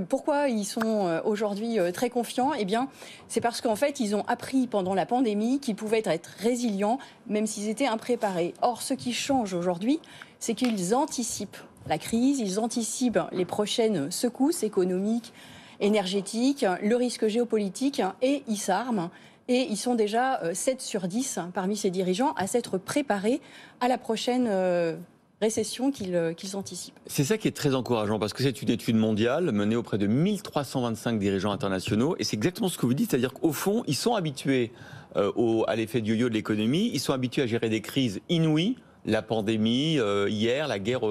Pourquoi ils sont aujourd'hui très confiants? Eh bien, c'est parce qu'en fait, ils ont appris pendant la pandémie qu'ils pouvaient être résilients, même s'ils étaient impréparés. Or, ce qui change aujourd'hui, c'est qu'ils anticipent la crise, ils anticipent les prochaines secousses économiques, énergétiques, le risque géopolitique, et ils s'arment. Et ils sont déjà 7 sur 10 parmi ces dirigeants à s'être préparés à la prochaine récession qu'ils anticipent. C'est ça qui est très encourageant, parce que c'est une étude mondiale menée auprès de 1325 dirigeants internationaux, et c'est exactement ce que vous dites, c'est-à-dire qu'au fond, ils sont habitués à l'effet de yo-yo de l'économie, ils sont habitués à gérer des crises inouïes, la pandémie hier, la guerre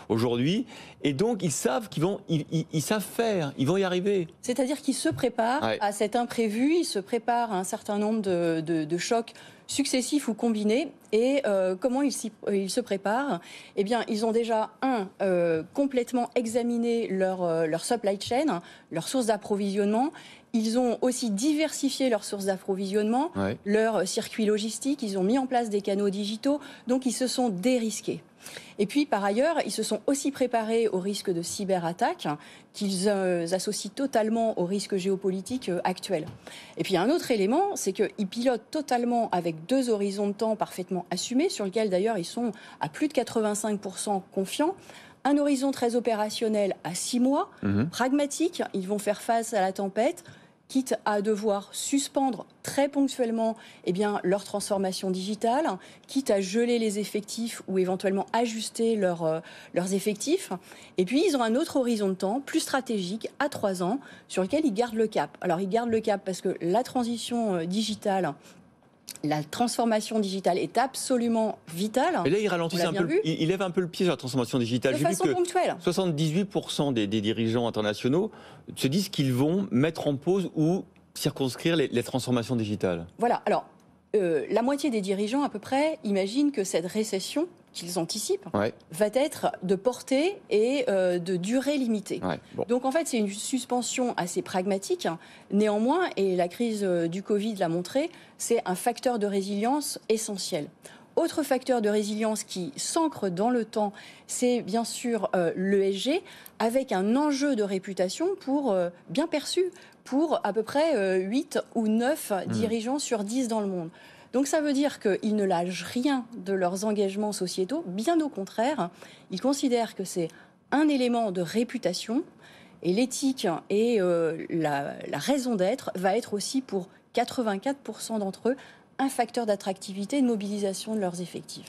aujourd'hui, et donc ils savent ils savent faire, ils vont y arriver. C'est-à-dire qu'ils se préparent à cet imprévu, ils se préparent à un certain nombre de chocs successifs ou combinés. Et comment ils se préparent? Eh bien, ils ont déjà, complètement examiné leur supply chain, leurs sources d'approvisionnement. Ils ont aussi diversifié leurs sources d'approvisionnement, leurs circuits logistiques. Ils ont mis en place des canaux digitaux. Donc, ils se sont dérisqués. Et puis, par ailleurs, ils se sont aussi préparés au risque de cyberattaque qu'ils associent totalement au risque géopolitique actuel. Et puis, un autre élément, c'est qu'ils pilotent totalement avec 2 horizons de temps parfaitement assumés, sur lesquels d'ailleurs ils sont à plus de 85% confiants. Un horizon très opérationnel à 6 mois, pragmatique, ils vont faire face à la tempête, quitte à devoir suspendre très ponctuellement leur transformation digitale, quitte à geler les effectifs ou éventuellement ajuster leurs effectifs. Et puis, ils ont un autre horizon de temps, plus stratégique, à 3 ans, sur lequel ils gardent le cap. Alors, ils gardent le cap parce que la transition digitale, la transformation digitale est absolument vitale. Et là, il ralentissent un peu, il lève un peu le pied sur la transformation digitale. De façon ponctuelle. 78% des dirigeants internationaux se disent qu'ils vont mettre en pause ou circonscrire les transformations digitales. Voilà. Alors, la moitié des dirigeants, à peu près, imaginent que cette récession qu'ils anticipent va être de portée et de durée limitée. Donc, en fait, c'est une suspension assez pragmatique. Néanmoins, et la crise du Covid l'a montré, c'est un facteur de résilience essentiel. Autre facteur de résilience qui s'ancre dans le temps, c'est bien sûr l'ESG, avec un enjeu de réputation bien perçu pour à peu près 8 ou 9 dirigeants sur 10 dans le monde. Donc ça veut dire qu'ils ne lâchent rien de leurs engagements sociétaux, bien au contraire, ils considèrent que c'est un élément de réputation, et l'éthique et la raison d'être va être aussi pour 84% d'entre eux un facteur d'attractivité et de mobilisation de leurs effectifs.